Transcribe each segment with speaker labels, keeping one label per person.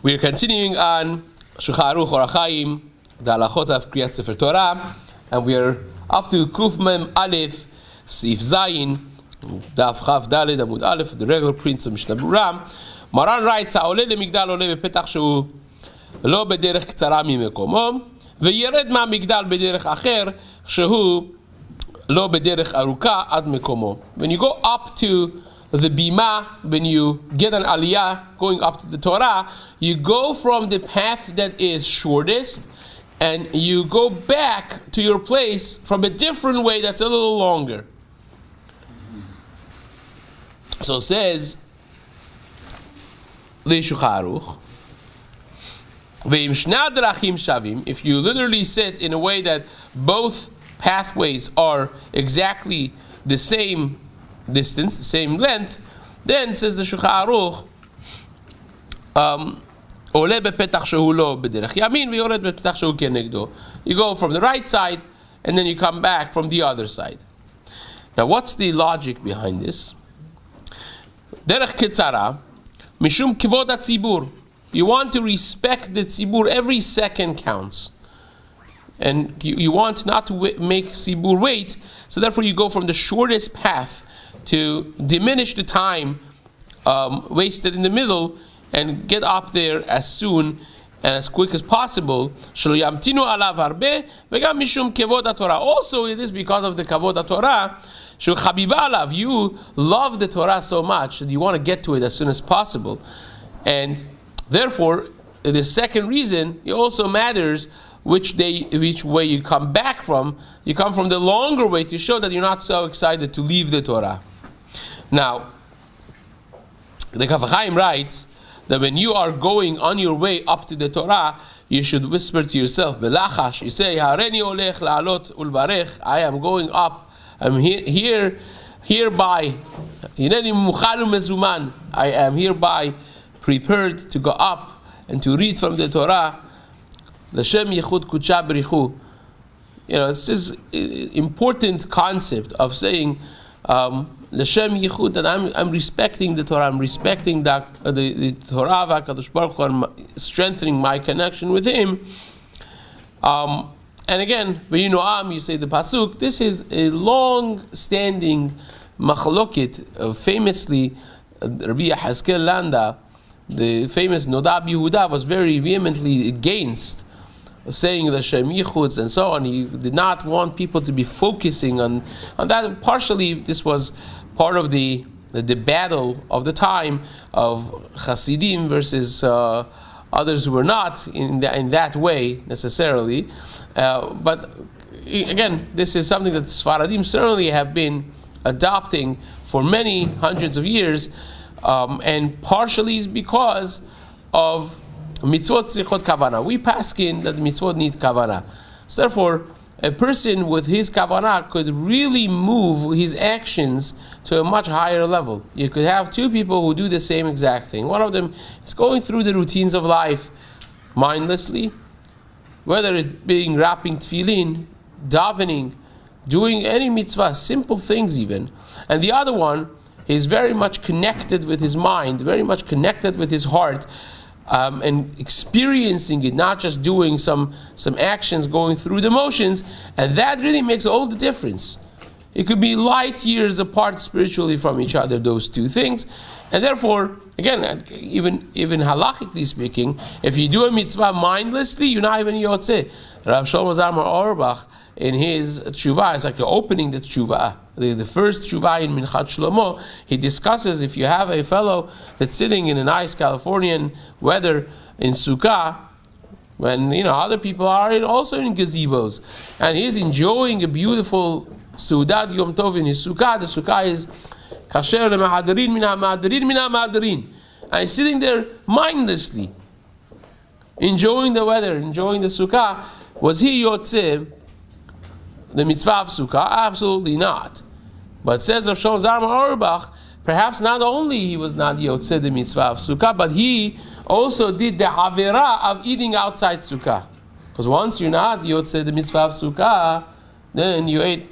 Speaker 1: We are continuing on Shulchan Aruch Orach Chaim, the halachot of Kriyat Sefer Torah, and we are up to Kuf Mem Aleph, Sif Zayin, Daf Chav Daled Amud Aleph, the regular prints of Mishna Berura. Maran writes, "Ha'oleh lemigdal oleh bepetach shehu lo bederech ktsara mimekomo, veyered ma'migdal bederech acher shehu lo bederech aruka ad mekomo." When you go up to the bima, when you get an aliyah going up to the Torah, you go from the path that is shortest and you go back to your place from a different way that's a little longer. So it says, if you literally sit in a way that both pathways are exactly the same distance, the same length, then says the Shulchan Aruch, you go from the right side and then you come back from the other side. Now what's the logic behind this? Derech ketzara mishum kivod hatzibur. You want to respect the tzibur. Every second counts, and you want not to make tzibur wait. So therefore, you go from the shortest path to diminish the time wasted in the middle and get up there as soon and as quick as possible. Also, it is because of the kavod HaTorah. You love the Torah so much that you want to get to it as soon as possible. And therefore, the second reason, it also matters which way you come back from. You come from the longer way to show that you're not so excited to leave the Torah. Now, the Kaf Chaim writes that when you are going on your way up to the Torah, you should whisper to yourself, Belachash, you say, Hareni olech la'alot ulvarech, I am going up, I'm hereby, Hineni muchalu mezuman, I am hereby prepared to go up and to read from the Torah, L'shem yichud kudsha b'richu. It's this important concept of saying, L'shem yichud, that I'm respecting the Torah, I'm respecting the Torah v'HaKadosh Baruch Hu, I'm strengthening my connection with Him. And again, v'yinoam, you say the pasuk. This is a long-standing machloket, famously Rabbi Yehezkel Landa, the famous Nodab Yehuda, was very vehemently against saying the Shem Yichud and so on. He did not want people to be focusing on that. Partially, this was part of the battle of the time of Hasidim versus others who were not in that way necessarily. But again, this is something that Sfaradim certainly have been adopting for many hundreds of years, and partially is because of mitzvot tzrichot kavana. We paskin that mitzvot need kavana. So therefore, a person with his kavana could really move his actions to a much higher level. You could have two people who do the same exact thing. One of them is going through the routines of life mindlessly, whether it being wrapping tefillin, davening, doing any mitzvah, simple things even. And the other one is very much connected with his mind, very much connected with his heart, and experiencing it, not just doing some actions, going through the motions, and that really makes all the difference. It could be light years apart spiritually from each other, those two things, and therefore, again, even halachically speaking, if you do a mitzvah mindlessly, you're not even yotzeh. Rav Shlomo Zalman Auerbach, in his tshuva, it's like opening the tshuva. The first tshuva in Minchat Shlomo, he discusses if you have a fellow that's sitting in a nice Californian weather in Sukkah, when other people are also in gazebos, and he's enjoying a beautiful Seudat Yom Tov in his Sukkah. The Sukkah is kasher le'mahadarin min ha'mahadarin, and he's sitting there mindlessly, enjoying the weather, enjoying the Sukkah. Was he yotzeh the mitzvah of Sukkah? Absolutely not. But says Rav Shlomo Zalman Auerbach, perhaps not only he was not yotzeh the mitzvah of Sukkah, but he also did the avera of eating outside Sukkah. Because once you're not yotzeh the mitzvah of Sukkah, then you ate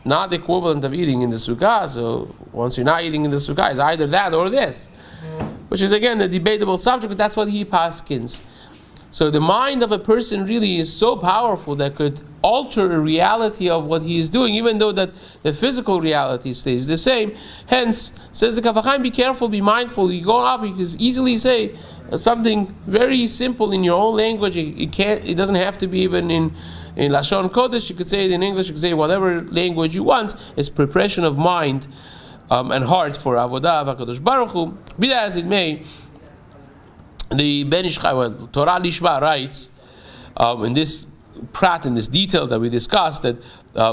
Speaker 1: not the equivalent of eating in the Sukkah. So once you're not eating in the Sukkah, it's either that or this. which is again a debatable subject, but that's what he paskins. So the mind of a person really is so powerful that could alter the reality of what he is doing, even though that the physical reality stays the same. Hence, says the Kaf HaChaim, be careful, be mindful. You go up, you can easily say something very simple in your own language. It doesn't have to be even in Lashon Kodesh. You could say it in English, you could say whatever language you want. It's preparation of mind and heart for Avodah v'Kadosh Baruch Hu. Be that as it may, the Ben Ish Chai, Torah Lishma writes in this prat, in this detail that we discussed, that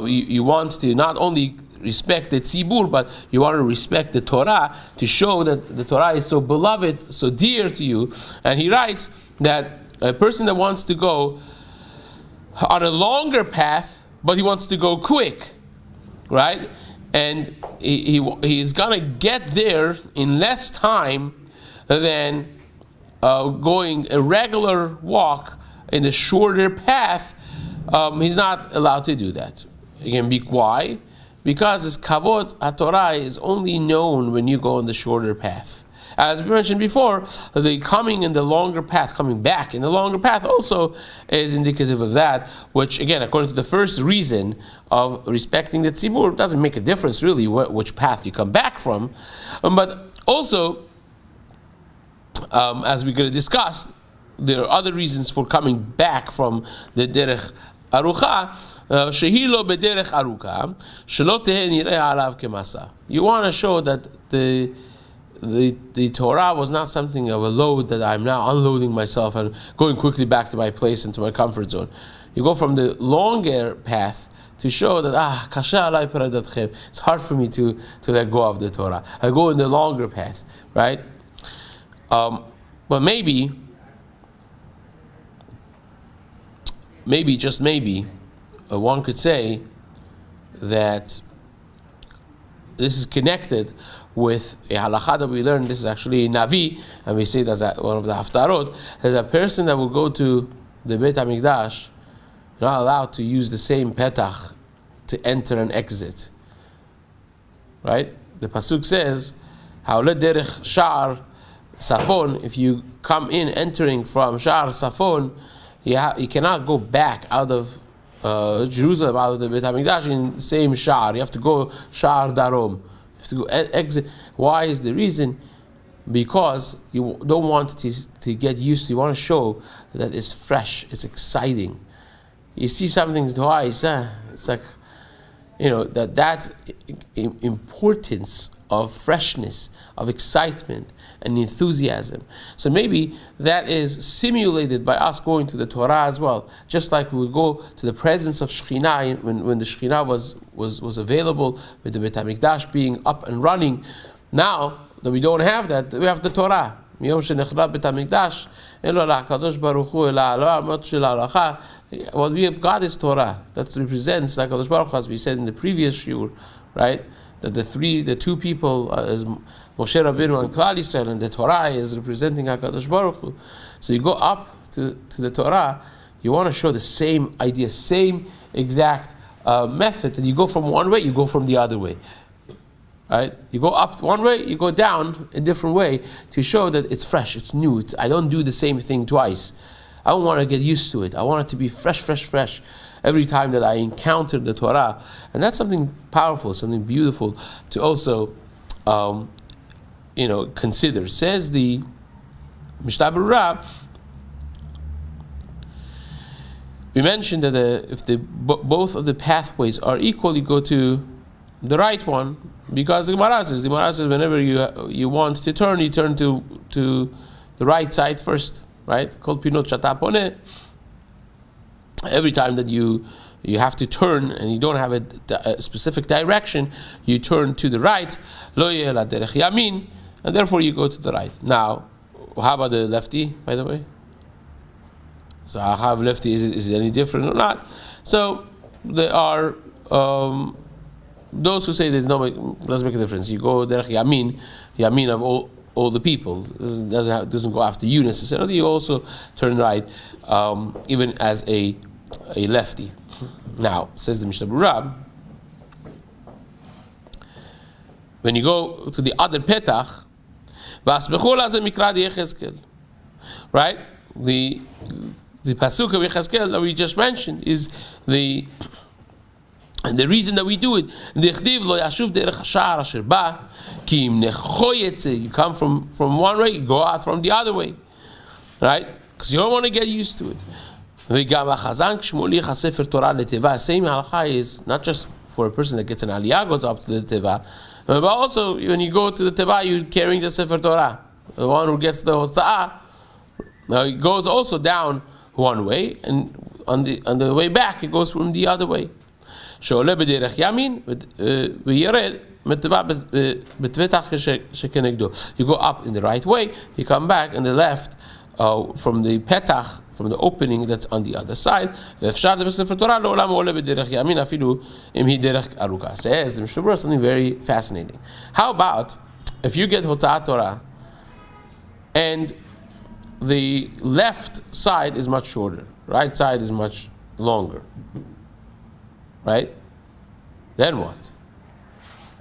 Speaker 1: you want to not only respect the tzibur, but you want to respect the Torah to show that the Torah is so beloved, so dear to you. And he writes that a person that wants to go on a longer path, but he wants to go quick, right? And he is going to get there in less time than going a regular walk in a shorter path. He's not allowed to do that. Again, why? Because this kavod HaTorah is only known when you go on the shorter path. As we mentioned before, the coming in the longer path, coming back in the longer path also is indicative of that, which again, according to the first reason of respecting the tzibur, doesn't make a difference really which path you come back from. But also, as we're going to discuss, there are other reasons for coming back from the derech arucha. Shehilo bederech aruka, shelo teheh nireh alav kemasa. You want to show that the Torah was not something of a load that I'm now unloading myself and going quickly back to my place and to my comfort zone. You go from the longer path to show that kasha alai paradatchem. It's hard for me to let go of the Torah. I go in the longer path, right? But maybe, just maybe, one could say that this is connected with a halakha that we learned. This is actually Navi, and we say that's one of the haftarot, that a person that will go to the Beit HaMikdash not allowed to use the same petach to enter and exit. Right? The pasuk says, "Ha'oleh derech sha'ar Safon." If you come in entering from Sha'ar Safon, you cannot go back out of Jerusalem, out of the Beit HaMikdash in the same Sha'ar. You have to go Sha'ar Darom. You have to go exit. Why is the reason? Because you don't want to get used to. You want to show that it's fresh, it's exciting. You see something twice, it's like, that importance of freshness, of excitement and enthusiasm. So maybe that is simulated by us going to the Torah as well. Just like we go to the presence of Shekhinah when the Shekhinah was available, with the Beit HaMikdash being up and running. Now that we don't have that, we have the Torah. What we have got is Torah. That represents, like HaKadosh Baruch Hu, as we said in the previous shiur, right? That the two people is Moshe Rabbeinu and Klal Yisrael, and the Torah is representing HaKadosh Baruch Hu. So you go up to the Torah, you want to show the same idea, same exact method. And you go from one way, you go from the other way. Right? You go up one way, you go down a different way to show that it's fresh, it's new. I don't do the same thing twice. I don't want to get used to it. I want it to be fresh every time that I encounter the Torah. And that's something powerful, something beautiful to also consider. Says the Mishna Berura, we mentioned that if both of the pathways are equal, you go to the right one, because the Gemara says whenever you want to turn, you turn to the right side first, right? Kol pinot shata poneh. Every time that you have to turn and you don't have a specific direction, you turn to the right, lo yeh ela derech yamin, and therefore you go to the right. Now, how about the lefty, by the way? So how lefty, is it any different or not? So there are those who say doesn't make a difference. You go derech yamin of all the people. It doesn't go after you necessarily. You also turn right, even as a lefty. Now, says the Mishnah Berura, when you go to the other petach, Right? The pasuk of Yechezkel that we just mentioned is the reason that we do it. You come from one way, you go out from the other way. Right? Because you don't want to get used to it. Same halacha is not just for a person that gets an aliyah, goes up to the teva, but also when you go to the teva, you're carrying the Sefer Torah. The one who gets the hotza'ah, now it goes also down one way, and on the way back, it goes from the other way. You go up in the right way, you come back in the left from the petach, from the opening that's on the other side. Says the Mishna Berura something very fascinating. How about if you get Hotza'at Torah and the left side is much shorter, right side is much longer, right? Then what?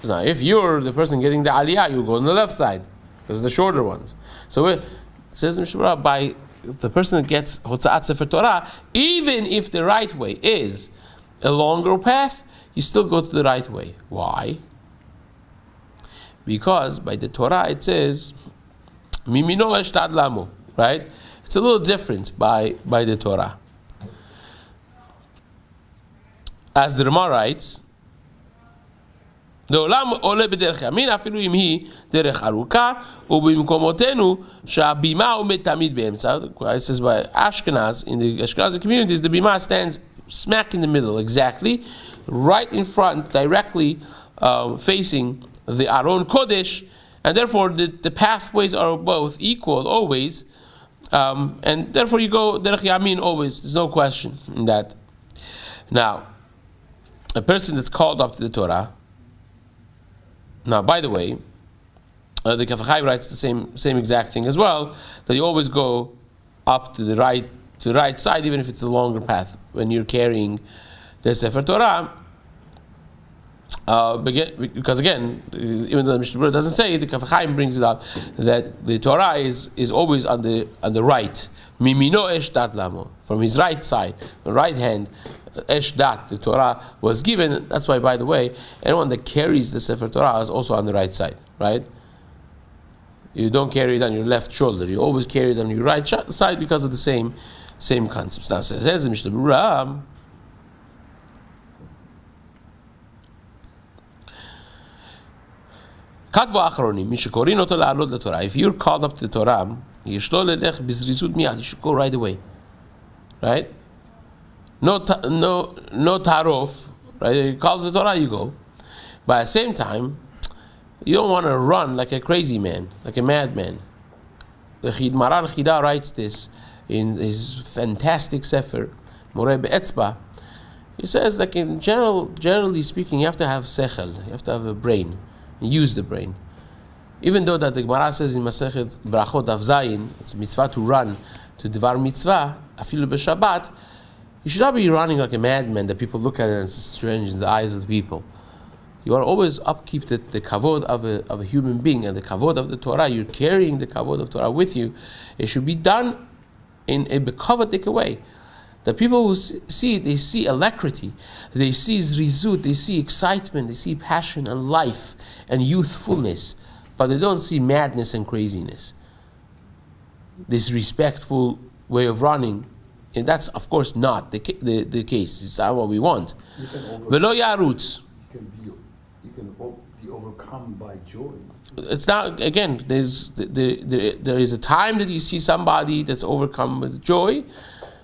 Speaker 1: Now, if you're the person getting the aliyah, you go on the left side because the shorter ones. So it says the Mishna Berura, by the person that gets Hotza'at Sefer Torah, even if the right way is a longer path, you still go to the right way. Why? Because by the Torah it says, Mimino eshtad lamo, right? It's a little different by the Torah. As the Rama writes, לעולם עולה בדרך ימין, אפילו אם היא דרך ארוכה, ובמקומותינו שהבימה עומד תמיד באמצע. It says by Ashkenaz, in the Ashkenazi communities, the bima stands smack in the middle, exactly, right in front, directly facing the Aron Kodesh, and therefore the pathways are both equal, always, and therefore you go derech yamin always, there's no question in that. Now, a person that's called up to the Torah. Now, by the way, the Kaf HaChaim writes the same exact thing as well, that you always go up to the right side, even if it's a longer path when you're carrying the Sefer Torah. Because again, even though the Mishna Berura doesn't say it, the Kaf HaChaim brings it up that the Torah is always on the right. Mimino eshdat lamo, from his right side, the right hand. Eshdat, the Torah was given. That's why, by the way, anyone that carries the Sefer Torah is also on the right side, right? You don't carry it on your left shoulder. You always carry it on your right side because of the same concepts. Now, says the Mishna Berura, Katvu achronim, mishekorin oto la'alod leTorah. If you're called up to the Torah, yeshlo lelech bizrizut miyad. You should go right away, right? No tarof, right? You call the Torah, you go. But at the same time, you don't want to run like a crazy man, like a madman. The Maran Chida writes this in his fantastic sefer, Moreh Be'etzba. He says, like generally speaking, you have to have sechel, you have to have a brain, use the brain. Even though that the Gemara says in Masechet Brachot Daf Zayin, it's mitzvah to run to Dvar Mitzvah, afilu b'Shabbat. You should not be running like a madman that people look at it and it's strange in the eyes of the people. You are always upkeep the kavod of a human being and the kavod of the Torah. You're carrying the kavod of Torah with you. It should be done in a bekavadik way. The people who see it, they see alacrity, they see zrizut, they see excitement, they see passion and life and youthfulness, but they don't see madness and craziness. This respectful way of running. And that's, of course, not the case. It's not what we want. Velo yarutz.
Speaker 2: You can be overcome by joy.
Speaker 1: It's not, again, there is a time that you see somebody that's overcome with joy,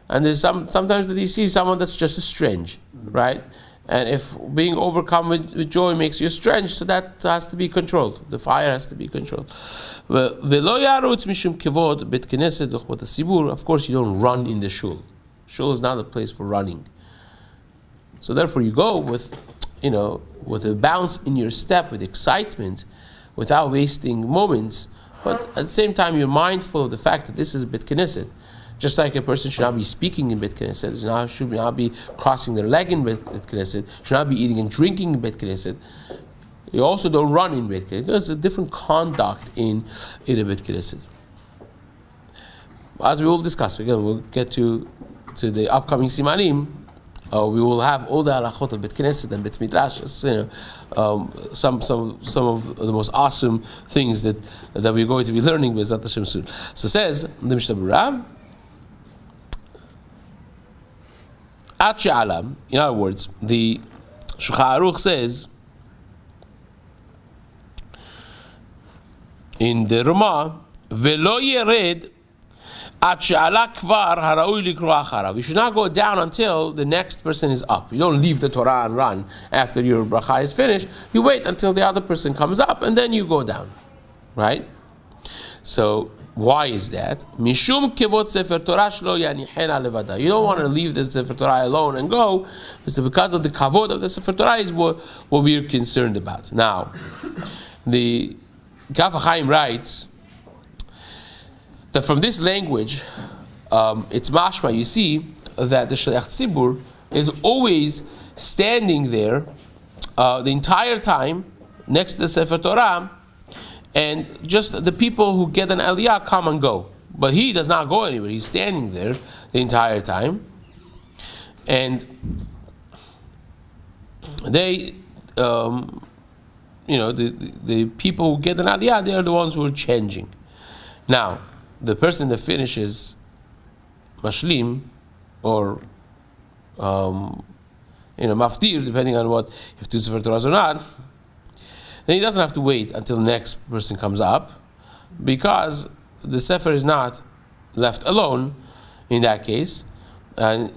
Speaker 1: and there's sometimes that you see someone that's just strange, right? And if being overcome with joy makes you strange, so that has to be controlled. The fire has to be controlled. Of course, you don't run in the shul. Shul is not a place for running. So therefore, you go with a bounce in your step, with excitement, without wasting moments. But at the same time, you're mindful of the fact that this is Beit Knesset. Just like a person should not be speaking in Beit Knesset, should not be crossing their leg in Beit Knesset, should not be eating and drinking in Beit Knesset. You also don't run in Beit Knesset. There's a different conduct in a Beit Knesset. As we will discuss, again, we'll get to the upcoming Simanim. We will have all the halachot of Beit Knesset and Beit Midrash. Some of the most awesome things that we're going to be learning with Zat Hashem soon. So says the Mishnah Berura, At She'alam, in other words, the Shulchan Aruch says in the Ramah, Velo Yered At She'ala Kvar Haraui Likro Acharav. You should not go down until the next person is up. You don't leave the Torah and run after your bracha is finished. You wait until the other person comes up and then you go down. Right? So, why is that? Mishum kevot sefer Torah shlo yanihena levada. You don't want to leave the sefer Torah alone and go. It's because of the kavod of the sefer Torah is what we're concerned about. Now, the Kaf HaChaim writes that from this language, it's mashma. You see that the shliach tzibur is always standing there the entire time next to the sefer Torah. And just the people who get an aliyah come and go. But he does not go anywhere. He's standing there the entire time. And they, the people who get an aliyah, they are the ones who are changing. Now, the person that finishes mashlim, or, maftir, depending on what, if two sefer Torahs or not, then he doesn't have to wait until the next person comes up, because the sefer is not left alone in that case. And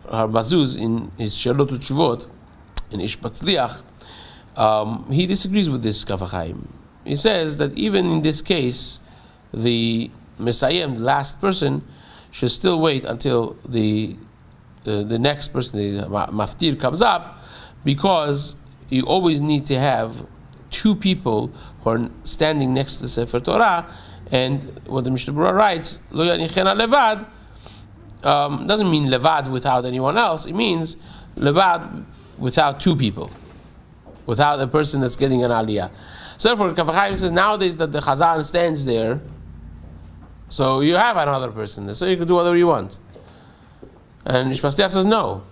Speaker 1: Har Bazuz in his Shalot Utshuvot, in Ish Batzliach, he disagrees with this Kaf HaChaim. He says that even in this case, the Mesayem, the last person, should still wait until the next person, the Maftir, comes up, because you always need to have two people who are standing next to the Sefer Torah. And what the Mishnah Berura writes, Lo yanichena levad, doesn't mean levad without anyone else. It means levad without two people, without a person that's getting an aliyah. So therefore, Kaf HaChaim says nowadays that the Chazan stands there, so you have another person there, so you can do whatever you want. And Ish Batzliach says no.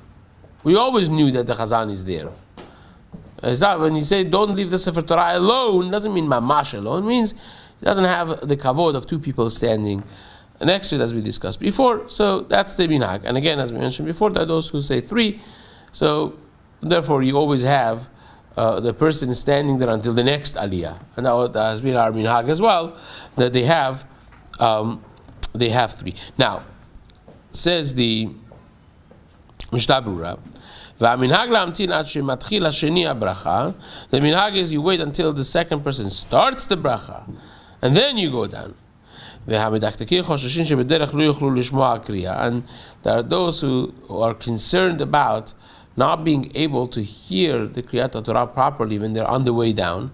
Speaker 1: We always knew that the Chazan is there. When you say don't leave the Sefer Torah alone, doesn't mean mamash alone. It means it doesn't have the kavod of two people standing next to it, as we discussed before. So that's the minhag. And again, as we mentioned before, there are those who say three. So therefore, you always have the person standing there until the next aliyah. And that has been our minhag as well, that they have three. Now, says the Mishnah Berura, the minhag is you wait until the second person starts the bracha, and then you go down. And there are those who are concerned about not being able to hear the Kriyat Torah properly when they're on the way down,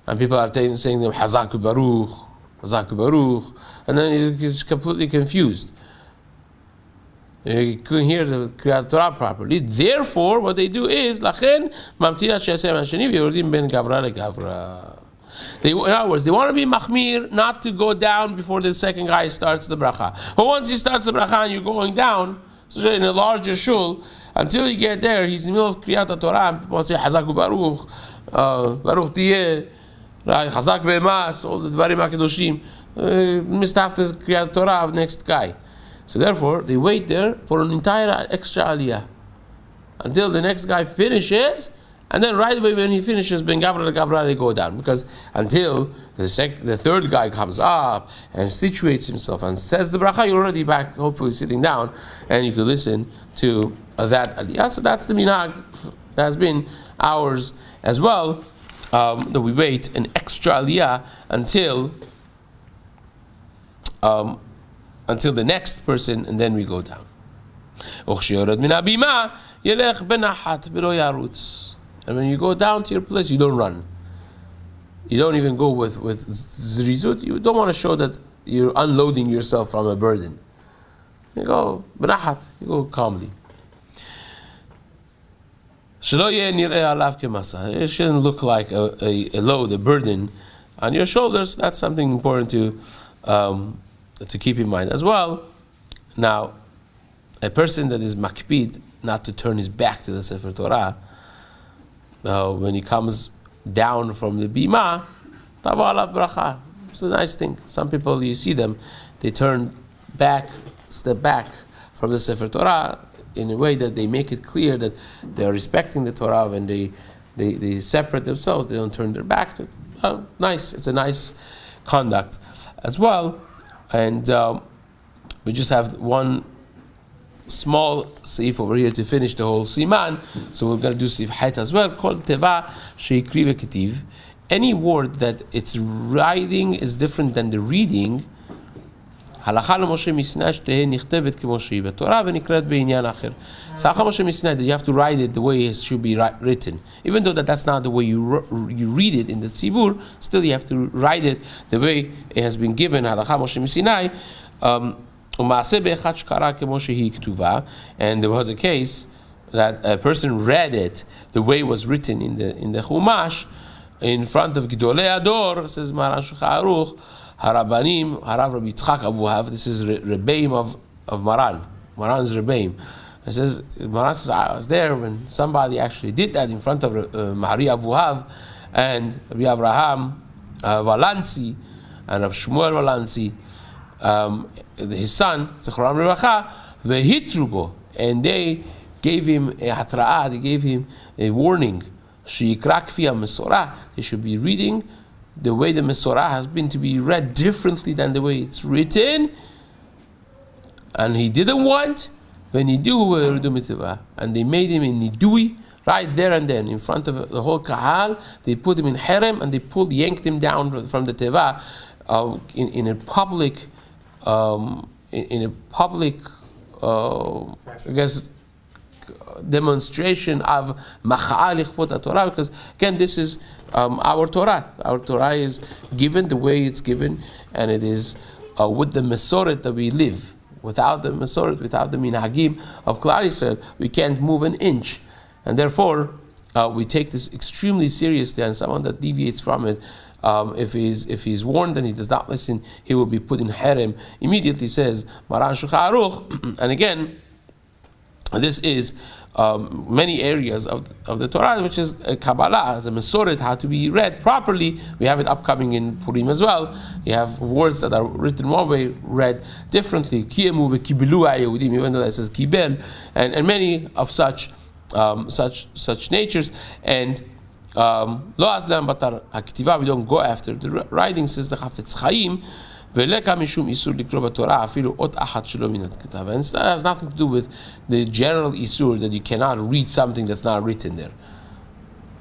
Speaker 1: and people are saying them Hazaku Baruch, Hazaku Baruch, and then it's completely confused. You couldn't hear the Kriyat Torah properly. Therefore, what they do is, Lachen Mamtina Shesem Hashani V'Yordim Ben Gavra LeGavra. In other words, they want to be machmir, not to go down before the second guy starts the bracha. But once he starts the bracha and you're going down, especially in a larger shul, until you get there, he's in the middle of Kriyat Torah, and people say Hazaku Baruch, Baruch Tiyeh, Chazak Ve'emas, all the Dvarim HaKadoshim, missed after Kriyat Torah of next guy. So therefore, they wait there for an entire extra aliyah until the next guy finishes, and then right away when he finishes, Ben Gavra LeGavra, they go down. Because until the third guy comes up and situates himself and says the bracha, you're already back, hopefully sitting down, and you can listen to that aliyah. So that's the minhag that has been ours as well, that we wait an extra aliyah until the next person, and then we go down. And when you go down to your place, you don't run. You don't even go with zrizut. You don't want to show that you're unloading yourself from a burden. You go b'nahat. You go calmly. It shouldn't look like a load, a burden on your shoulders. That's something important to keep in mind as well. Now, a person that is makpid not to turn his back to the Sefer Torah, when he comes down from the bima, tava alav bracha. It's a nice thing. Some people, you see them, they turn back, step back from the Sefer Torah in a way that they make it clear that they are respecting the Torah. When they separate themselves, they don't turn their back to it. Nice. It's a nice conduct as well. And we just have one small seif over here to finish the whole Siman. So we're going to do seif het as well, called teva sheikri v'ketiv. Any word that its writing is different than the reading, halakha l'Moshe Mishna shtehe nichtevet k'Moshe b'Torah v'nikrat b'inyan acher. So halakha Moshe Mishna, that you have to write it the way it should be written, even though that's not the way you read it in the tzibur. Still, you have to write it the way it has been given. Halakha Moshe Mishna. And there was a case that a person read it the way it was written in the Chumash in front of Gidolei Ador. Says Maran Shulchan Aruch, Harabanim, Harav Rabbi Yitzchak Avuhav. This is Rebbeim of Maran. Maran's Rebbeim. It says, Maran says, I was there when somebody actually did that in front of Mahari Avuhav and Rabbi Avraham Valansi and Rabbi Shmuel Valansi. His son, Zichron Revacha, vehitrubo, and they gave him a hatra'ah, they gave him a warning. Sheyikra kfi ha-mesorah, they should be reading the way the Mesorah has been to be read differently than the way it's written. And he didn't want, and they made him in nidui, right there and then, in front of the whole kahal. They put him in herem, and they yanked him down from the teva in a public I guess, demonstration of macha'ah lichvot Torah, because again, this is our Torah. Our Torah is given the way it's given, and it is with the Mesoret that we live. Without the Mesoret, without the minhagim of Klal Yisrael, we can't move an inch, and therefore we take this extremely seriously. And someone that deviates from it, if he's warned and he does not listen, he will be put in herem. Immediately, says Maran Shulchan Aruch. And again, this is many areas of the Torah, which is Kabbalah, as a Mesoret, how to be read properly. We have it upcoming in Purim as well. You have words that are written one way, read differently. Even though that says kibel, and many of such natures. And lo azlam batar haktiva, we don't go after the writing. Says the Chafetz Chaim, veleka mishum isur likro b'Torah afilu ot achat shelo min hakitav. And that has nothing to do with the general isur that you cannot read something that's not written there.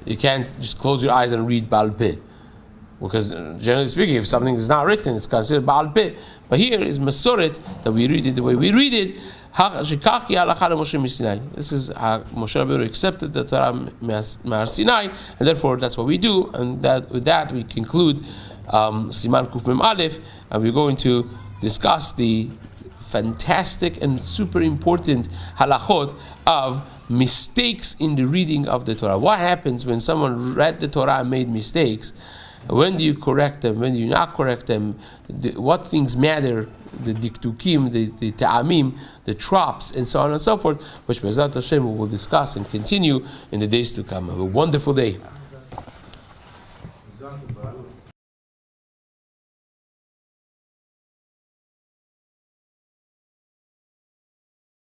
Speaker 1: You can't just close your eyes and read Baal Peh, because generally speaking, if something is not written, it's considered Baal Peh. But here is Mesoret, that we read it the way we read it. This is how Moshe Rabbeinu accepted the Torah Me'ar Sinai, and therefore that's what we do. And with that we conclude Siman Kuf Mem Aleph, and we're going to discuss the fantastic and super important halachot of mistakes in the reading of the Torah. What happens when someone read the Torah and made mistakes? When do you correct them? When do you not correct them? What things matter? The diktukim, the ta'amim, the tropes, and so on and so forth, which Be'ezrat Hashem we will discuss and continue in the days to come. Have a wonderful day.